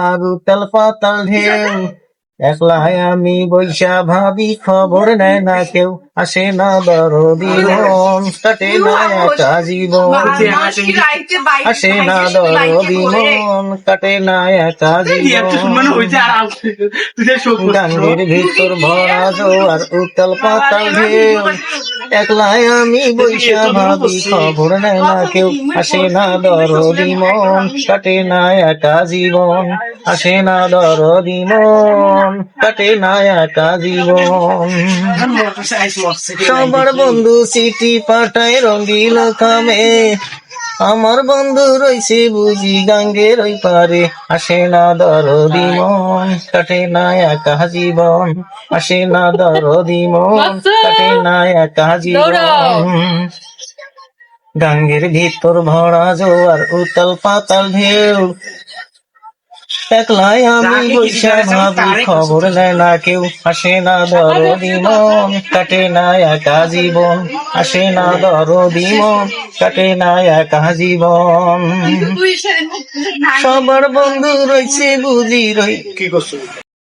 আর উতাল পাতাল ঢেউ, একলাই আমি বৈশা ভাবি, খবর নেয় না কেউ, আসে না দরদি মন, কাটে না একা জীবন, আসে না দরদি মন, কাটে না একা জীবন। গাঙ্গের ভিতর ভরা জোয়ার উতাল পাতাল ঢেউ, একলাই আমি বৈশা ভাবি, খবর নেয় না কেউ, আসে না দরদি মন, কাটে না একা জীবন, আসে না দরদি মন, কাটে না একা জীবন। সবার বন্ধু চিঠি পাঠায় রঙ্গিল খামে, আমার বন্ধু রইছে বুঝি গাঙ্গের ওই পারে, আসে না দরদি মন, কাটে না একা জীবন, আসে না দরদি মন, কাটে না একা জীবন। গাঙ্গের ভিতর ভরা জোয়ার উতাল পাতাল ঢেউ, একলাই আমি বৈশা ভাবি, খবর নেয় না কেউ, আসে না দরদি মন, কাটে না একা জীবন, আসে না দরদি মন, কাটে না একা জীবন। সবার বন্ধু রয়েছে বুঝি রই। কি করছো?